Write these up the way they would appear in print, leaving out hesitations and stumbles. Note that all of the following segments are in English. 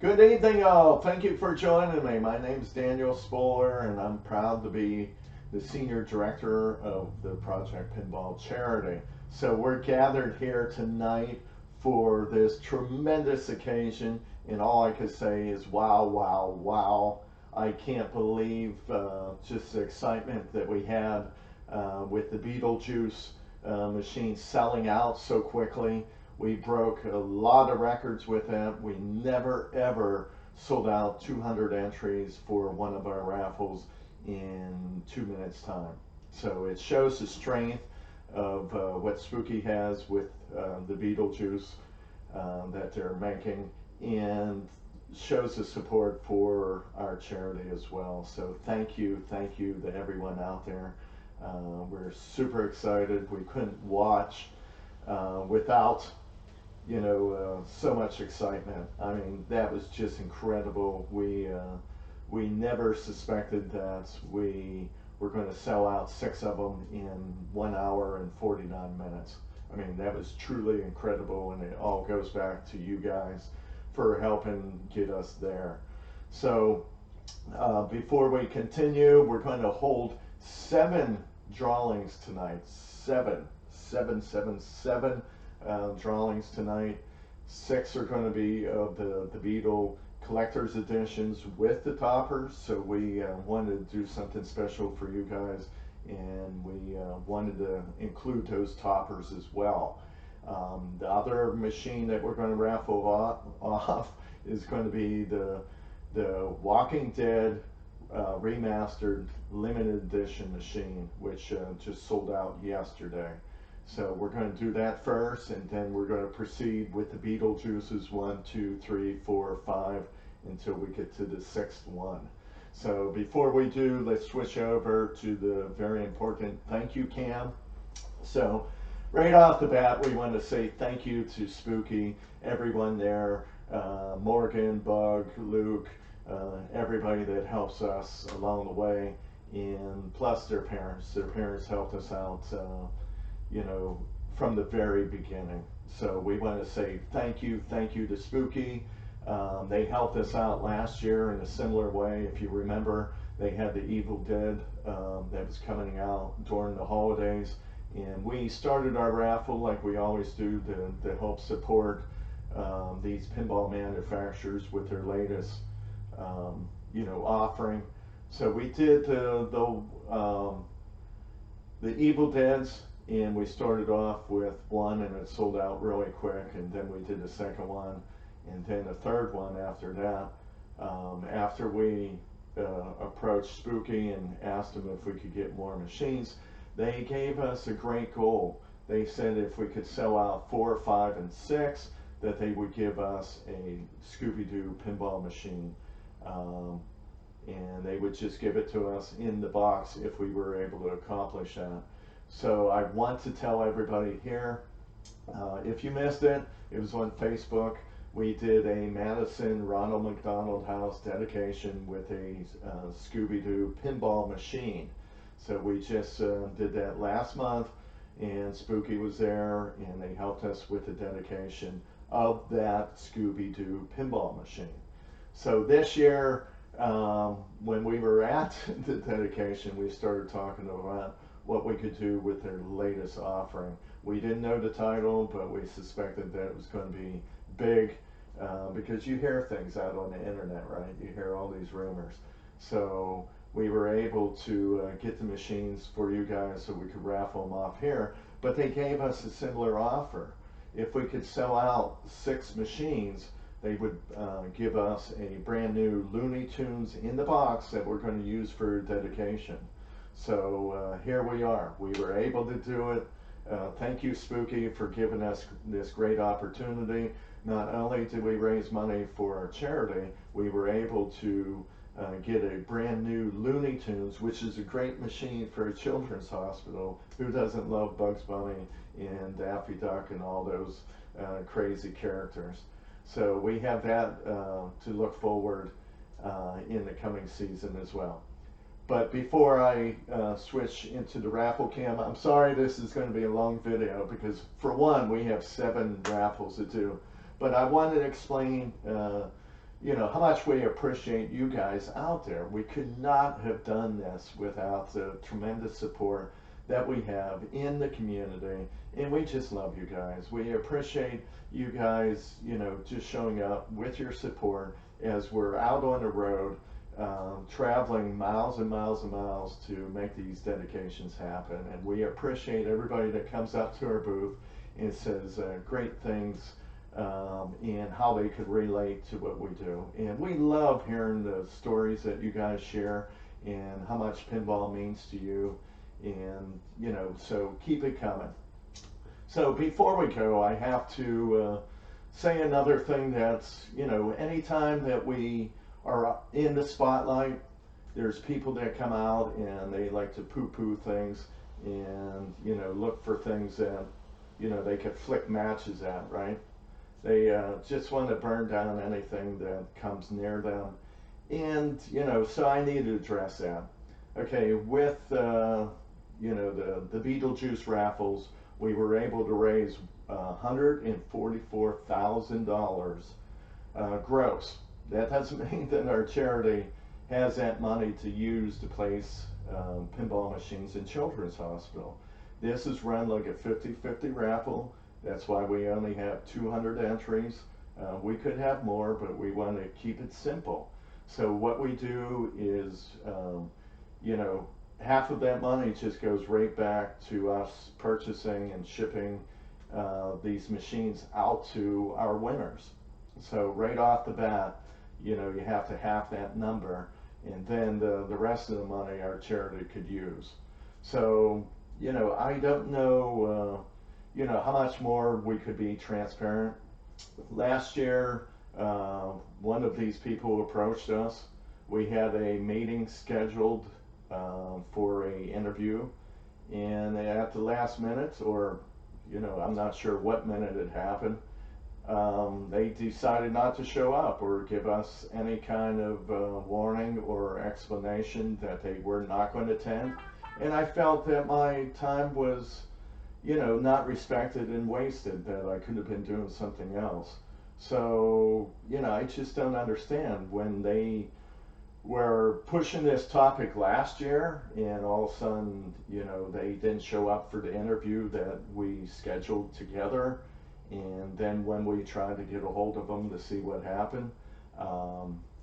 Good evening, all. Thank you for joining me. My name is Daniel Spoler, and I'm proud to be the Senior Director of the Project Pinball Charity. So we're gathered here tonight for this tremendous occasion, and all I can say is wow, wow, wow. I can't believe just the excitement that we had with the Beetlejuice machine selling out so quickly. We broke a lot of records with that. We never ever sold out 200 entries for one of our raffles in 2 minutes time. So it shows the strength of what Spooky has with the Beetlejuice that they're making, and shows the support for our charity as well. So thank you to everyone out there. We're super excited. We couldn't watch without so much excitement. I mean, that was just incredible. We never suspected that we were going to sell out 6 of them in 1 hour and 49 minutes. I mean, that was truly incredible, and it all goes back to you guys for helping get us there. So before we continue, we're going to hold 7 drawings tonight. Seven drawings tonight. 6 are going to be of the Beetle collector's editions with the toppers. So we wanted to do something special for you guys, and we wanted to include those toppers as well. The other machine that we're going to raffle off is going to be the Walking Dead Remastered limited edition machine, which just sold out yesterday. So we're going to do that first, and then we're going to proceed with the Beetlejuices 1, 2, 3, 4, 5 until we get to the 6th one. So before we do, let's switch over to the very important thank you cam. So right off the bat, we want to say thank you to Spooky, everyone there, Morgan, Bug, Luke, everybody that helps us along the way, and plus their parents. Their parents helped us out from the very beginning. So we want to say thank you to Spooky. They helped us out last year in a similar way. If you remember, they had the Evil Dead that was coming out during the holidays, and we started our raffle like we always do to help support these pinball manufacturers with their latest offering. So we did the Evil Deads, and we started off with one, and it sold out really quick, and then we did the second one, and then the third one after that. After we approached Spooky and asked them if we could get more machines, they gave us a great goal. They said if we could sell out 4, 5, and 6, that they would give us a Scooby-Doo pinball machine. And they would just give it to us in the box if we were able to accomplish that. So I want to tell everybody here, if you missed it, it was on Facebook. We did a Madison Ronald McDonald house dedication with a Scooby-Doo pinball machine. So we just did that last month, and Spooky was there, and they helped us with the dedication of that Scooby-Doo pinball machine. So this year, when we were at the dedication, we started talking about what we could do with their latest offering. We didn't know the title, but we suspected that it was going to be big, because you hear things out on the internet, right? You hear all these rumors. So we were able to get the machines for you guys so we could raffle them off here, but they gave us a similar offer. If we could sell out 6 machines, they would give us a brand new Looney Tunes in the box that we're going to use for dedication. So here we are. We were able to do it. Thank you, Spooky, for giving us this great opportunity. Not only did we raise money for our charity, we were able to get a brand new Looney Tunes, which is a great machine for a children's hospital. Who doesn't love Bugs Bunny and Daffy Duck and all those crazy characters? So we have that to look forward in the coming season as well. But before I switch into the raffle cam, I'm sorry this is going to be a long video because, for one, we have 7 raffles to do. But I wanted to explain you know, how much we appreciate you guys out there. We could not have done this without the tremendous support that we have in the community, and we just love you guys. We appreciate you guys, you know, just showing up with your support as we're out on the road, traveling miles and miles and miles to make these dedications happen. And we appreciate everybody that comes up to our booth and says great things and how they could relate to what we do. And we love hearing the stories that you guys share and how much pinball means to you. And, you know, so keep it coming. So before we go, I have to say another thing that's, you know, anytime that we are in the spotlight, there's people that come out and they like to poo-poo things and, you know, look for things that, you know, they could flick matches at, right? They just want to burn down anything that comes near them. And, you know, so I need to address that. Okay, with, you know, the Beetlejuice raffles, we were able to raise $144,000 gross. That doesn't mean that our charity has that money to use to place pinball machines in Children's Hospital. This is run like a 50-50 raffle. That's why we only have 200 entries. We could have more, but we want to keep it simple. So what we do is, you know, half of that money just goes right back to us purchasing and shipping these machines out to our winners. So right off the bat, you know, you have to half that number, and then the rest of the money our charity could use. So, you know, I don't know, you know, how much more we could be transparent. Last year, one of these people approached us. We had a meeting scheduled for a interview, and at the last minute, or, you know, I'm not sure what minute it happened, they decided not to show up or give us any kind of warning or explanation that they were not going to attend. And I felt that my time was, you know, not respected and wasted, that I could have been doing something else. So, you know, I just don't understand when they were pushing this topic last year and all of a sudden, you know, they didn't show up for the interview that we scheduled together. And then when we tried to get a hold of them to see what happened,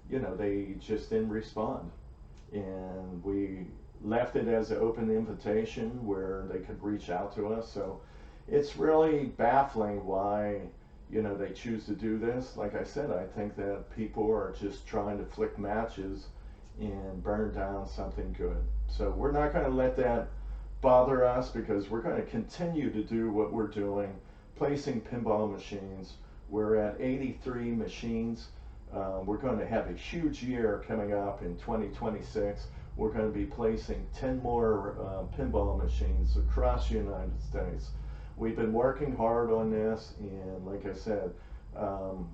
you know, they just didn't respond. And we left it as an open invitation where they could reach out to us. So it's really baffling why, you know, they choose to do this. Like I said, I think that people are just trying to flick matches and burn down something good. So we're not going to let that bother us, because we're going to continue to do what we're doing, placing pinball machines. We're at 83 machines. We're going to have a huge year coming up in 2026. We're going to be placing 10 more pinball machines across the United States. We've been working hard on this, and like I said,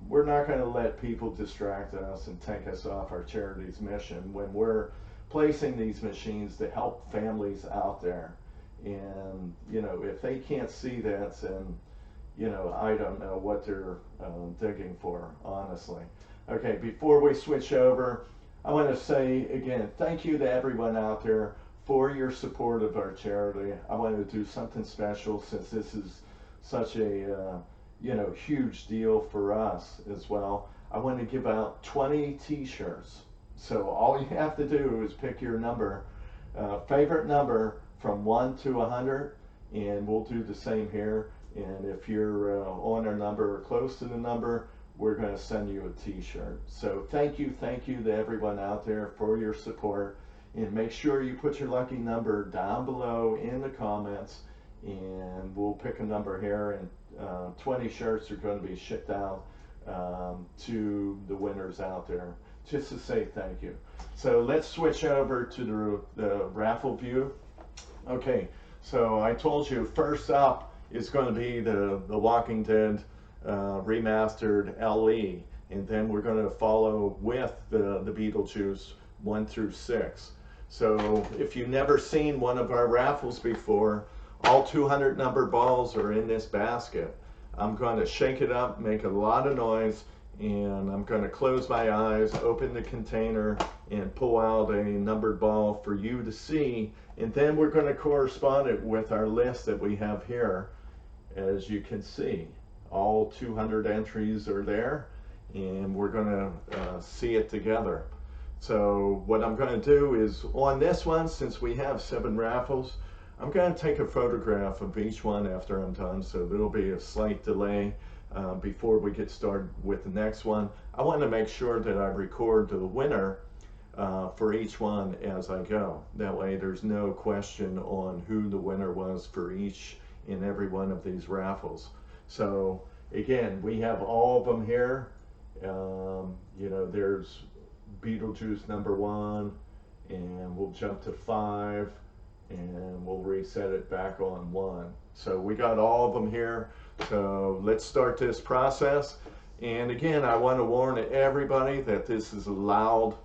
we're not going to let people distract us and take us off our charity's mission when we're placing these machines to help families out there. And, you know, if they can't see that, then, you know, I don't know what they're digging for, honestly. Okay, before we switch over, I want to say again, thank you to everyone out there for your support of our charity. I want to do something special, since this is such a you know, huge deal for us as well. I want to give out 20 t-shirts. So all you have to do is pick your number, favorite number from 1 to 100, and we'll do the same here. And if you're on our number or close to the number, we're going to send you a t-shirt. So thank you to everyone out there for your support. And make sure you put your lucky number down below in the comments, and we'll pick a number here, and 20 shirts are going to be shipped out to the winners out there, just to say thank you. So let's switch over to the raffle view. Okay, so I told you first up is going to be the Walking Dead Remastered LE, and then we're going to follow with the Beetlejuice 1 through 6. So if you've never seen one of our raffles before, all 200 number balls are in this basket. I'm going to shake it up, make a lot of noise, and I'm going to close my eyes, open the container, and pull out a numbered ball for you to see, and then we're going to correspond it with our list that we have here. As you can see, all 200 entries are there, and we're going to see it together. So what I'm going to do is, on this one, since we have 7 raffles, I'm going to take a photograph of each one after I'm done, so there'll be a slight delay before we get started with the next one. I want to make sure that I record the winner for each one as I go. That way there's no question on who the winner was for each and every one of these raffles. So again, we have all of them here. You know, there's Beetlejuice #1, and we'll jump to 5, and we'll reset it back on 1. So we got all of them here. So let's start this process. And again, I want to warn everybody that this is a loud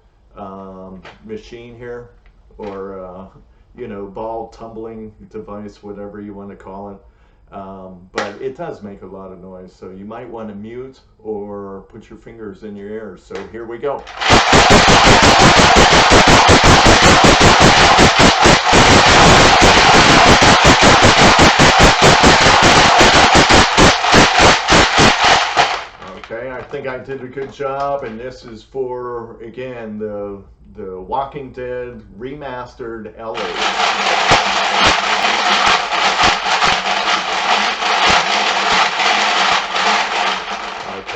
machine here, or you know, ball tumbling device, whatever you want to call it. But it does make a lot of noise, so you might want to mute or put your fingers in your ears. So here we go. Okay, I think I did a good job, and this is for, again, the Walking Dead Remastered Ellie.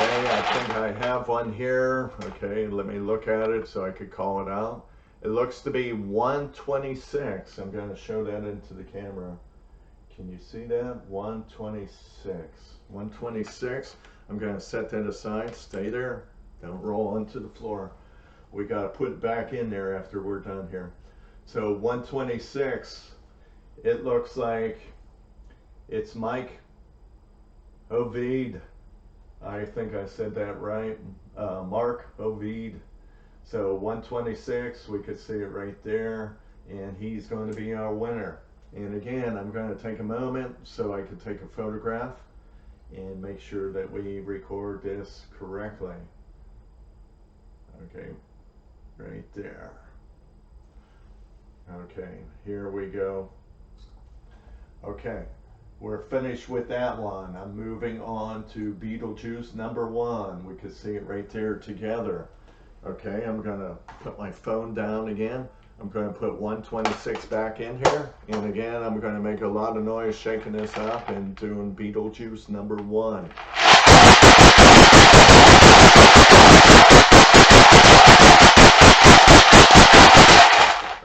I think I have one here. Okay, let me look at it so I could call it out. It looks to be 126. I'm going to show that into the camera. Can you see that? 126. 126. I'm going to set that aside. Stay there. Don't roll onto the floor. We got to put it back in there after we're done here. So 126. It looks like it's Mike Ovid. I think I said that right. Mark Ovid. So 126, we could see it right there, and he's going to be our winner. And again, I'm going to take a moment so I could take a photograph and make sure that we record this correctly. Okay, right there. Okay, here we go. Okay. We're finished with that one. I'm moving on to Beetlejuice #1. We can see it right there together. Okay, I'm going to put my phone down again. I'm going to put 126 back in here. And again, I'm going to make a lot of noise shaking this up and doing Beetlejuice #1.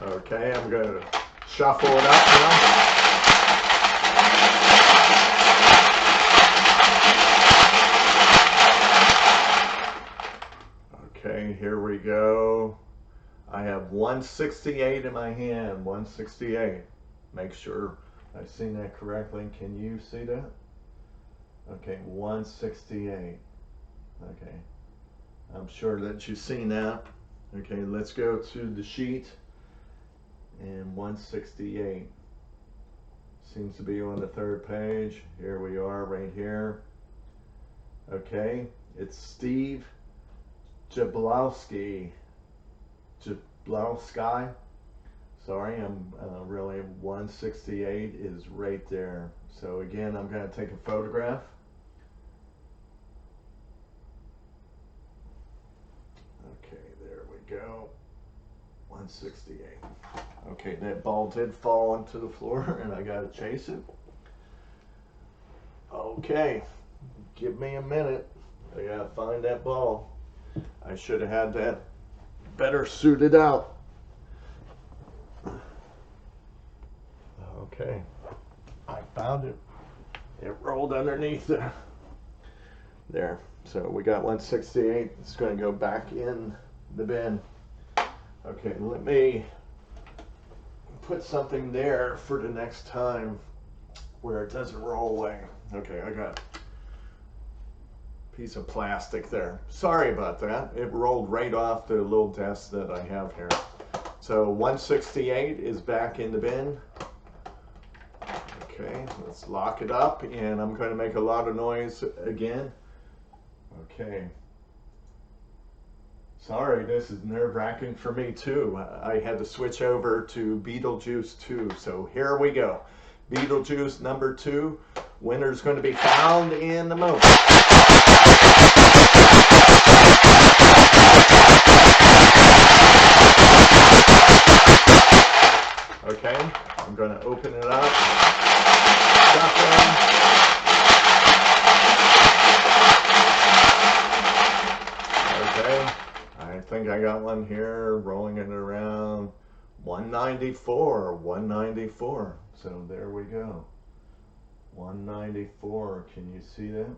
Okay, I'm going to shuffle it up now. Okay, here we go. I have 168 in my hand, 168. Make sure I've seen that correctly. Can you see that? Okay, 168. Okay, I'm sure that you've seen that. Okay, let's go to the sheet. And 168. Seems to be on the 3rd page. Here we are right here. Okay, it's Steve Jablowski. Sorry, I'm really 168 is right there. So again, I'm going to take a photograph. Okay, there we go. 168. Okay, that ball did fall onto the floor, and I got to chase it. Okay, give me a minute. I got to find that ball. I should have had that better suited out. Okay, I found it. It rolled underneath there. There. So we got 168. It's going to go back in the bin. Okay, let me put something there for the next time where it doesn't roll away. Okay, I got a piece of plastic there. Sorry about that. It rolled right off the little desk that I have here. So 168 is back in the bin. Okay, let's lock it up, and I'm going to make a lot of noise again. Okay, Sorry, this is nerve-wracking for me too. I had to switch over to Beetlejuice 2, so here we go. Beetlejuice number 2. Winner's going to be found in the moment. Okay, I'm going to open it up. Shuffle. Okay, I think I got one here, rolling it around 194, 194. So there we go. 194, can you see that?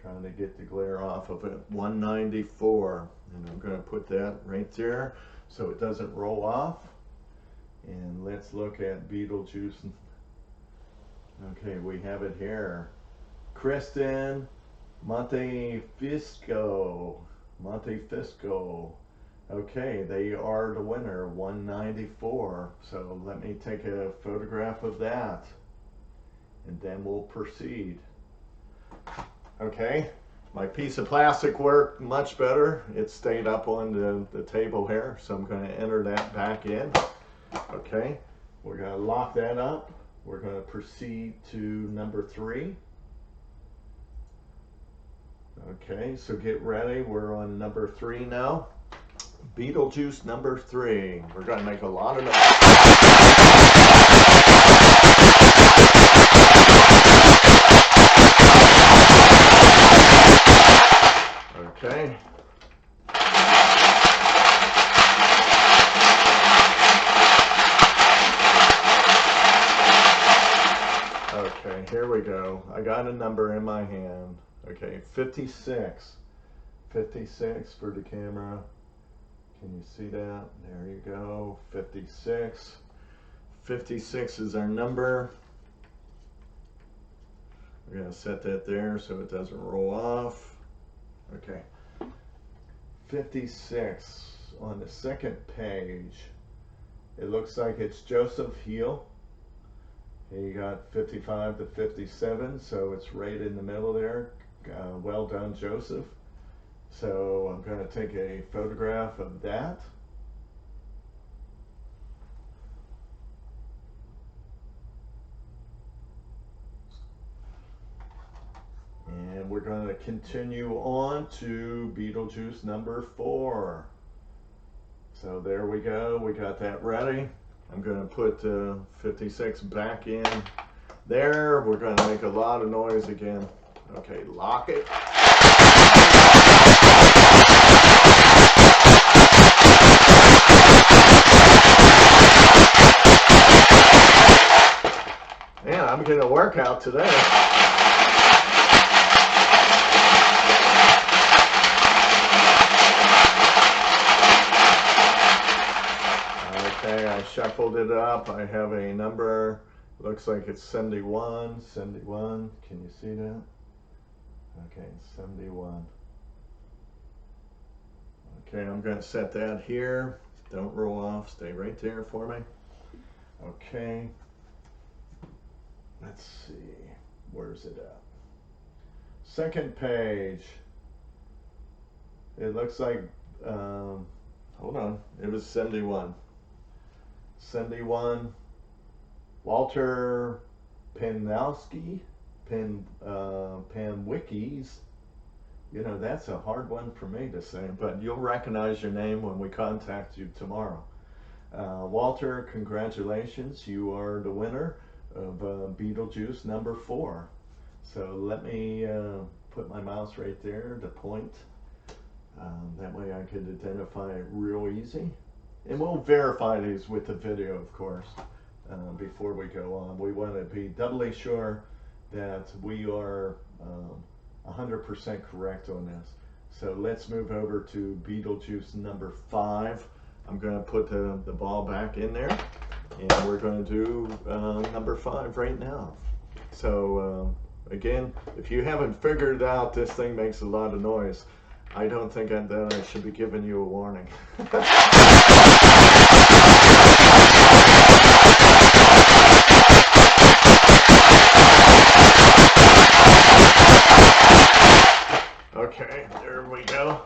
Trying to get the glare off of it. 194, and I'm going to put that right there so it doesn't roll off. And let's look at Beetlejuice. Okay, we have it here. Kristen Montefisco. Okay, they are the winner, 194. So let me take a photograph of that, and then we'll proceed. Okay, my piece of plastic worked much better. It stayed up on the table here, so I'm going to enter that back in. Okay, we're going to lock that up. We're going to proceed to number 3. Okay, so get ready. We're on number 3 now. Beetlejuice number 3. We're going to make a lot of noise. Okay. Okay, here we go. I got a number in my hand. Okay, 56. 56 for the camera. Can you see that? There you go. 56. 56 is our number. We're going to set that there so it doesn't roll off. Okay. 56 on the second page. It looks like it's Joseph Heel. He got 55 to 57, so it's right in the middle there. Well done, Joseph. So I'm going to take a photograph of that. And we're going to continue on to Beetlejuice number 4. So there we go. We got that ready. I'm going to put 56 back in there. We're going to make a lot of noise again. Okay, lock it. Man, I'm getting a workout today. Okay, I shuffled it up. I have a number. Looks like it's 71. 71. Can you see that? Okay, 71. Okay, I'm going to set that here. Don't roll off. Stay right there for me. Okay. Let's see. Where's it at? Second page. It looks like, hold on. It was 71. 71. Walter Panowski. Panwickies. You know, that's a hard one for me to say, but you'll recognize your name when we contact you tomorrow. Walter, congratulations. You are the winner of Beetlejuice number 4. So let me put my mouse right there to point. That way I could identify it real easy. And we'll verify these with the video, of course, before we go on. We want to be doubly sure that we are 100% correct on this. So let's move over to Beetlejuice number 5. I'm going to put the ball back in there, and we're going to do number 5 right now. So again, if you haven't figured it out, this thing makes a lot of noise. I don't think that I should be giving you a warning. Okay, there we go.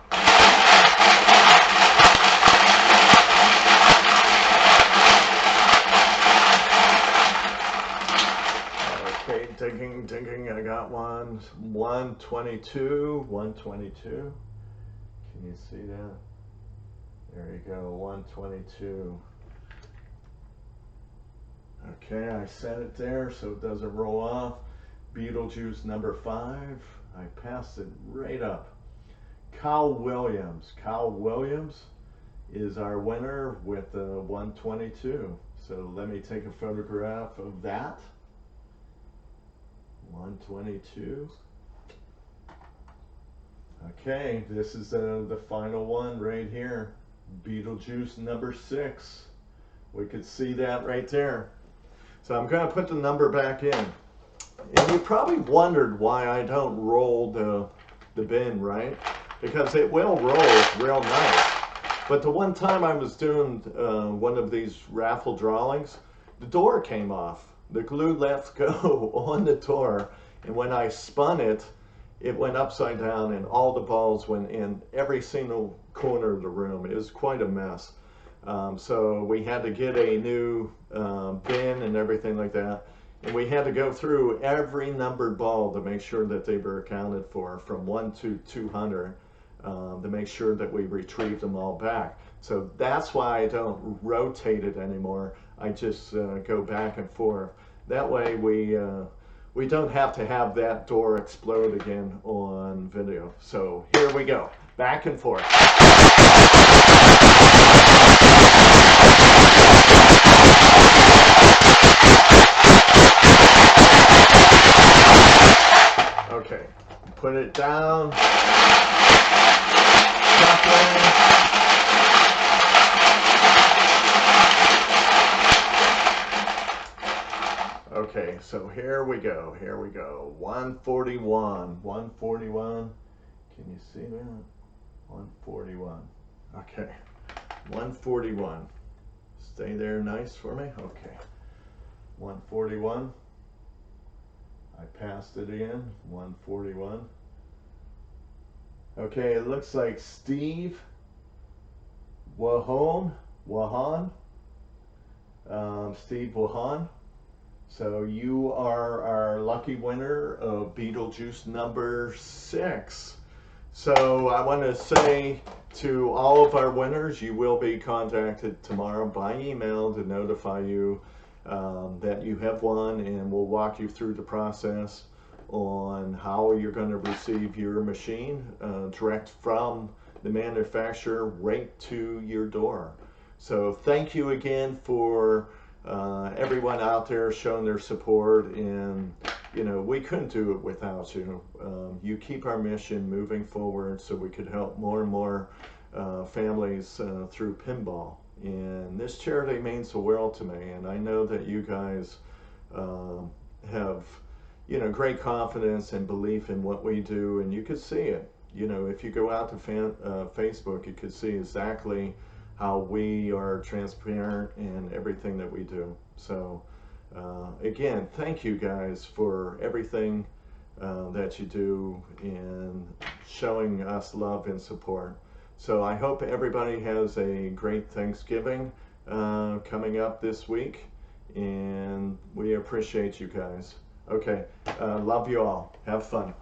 thinking, I got one. 122, 122. Can you see that? There you go, 122. Okay, I set it there so it doesn't roll off. Beetlejuice number 5. I passed it right up. Kyle Williams. Kyle Williams is our winner with the 122. So let me take a photograph of that. 122. Okay, this is the final one right here. Beetlejuice number 6. We could see that right there. So I'm going to put the number back in. And you probably wondered why I don't roll the bin, right? Because it will roll real nice. But the one time I was doing one of these raffle drawings, the door came off. The glue lets go on the door. And when I spun it, it went upside down and all the balls went in every single corner of the room. It was quite a mess. So we had to get a new bin and everything like that. And we had to go through every numbered ball to make sure that they were accounted for from 1 to 200 to make sure that we retrieved them all back. So that's why I don't rotate it anymore. I just go back and forth. That way we don't have to have that door explode again on video. So here we go, back and forth. Okay, put it down. Okay, so here we go, 141, 141, can you see that? 141, okay, 141, stay there nice for me, okay, 141, I passed it in, 141, okay, it looks like Steve Wahan, Steve Wahan. So you are our lucky winner of Beetlejuice number 6. So I want to say to all of our winners, you will be contacted tomorrow by email to notify you that you have won, and we'll walk you through the process on how you're going to receive your machine direct from the manufacturer right to your door. So thank you again for everyone out there showing their support, and you know, we couldn't do it without you. You keep our mission moving forward so we could help more and more families through pinball, and this charity means the world to me, and I know that you guys have, you know, great confidence and belief in what we do, and you could see it. You know, if you go out to Facebook, you could see exactly how we are transparent in everything that we do. So again, thank you guys for everything that you do in showing us love and support. So I hope everybody has a great Thanksgiving coming up this week, and we appreciate you guys. Okay, love you all. Have fun.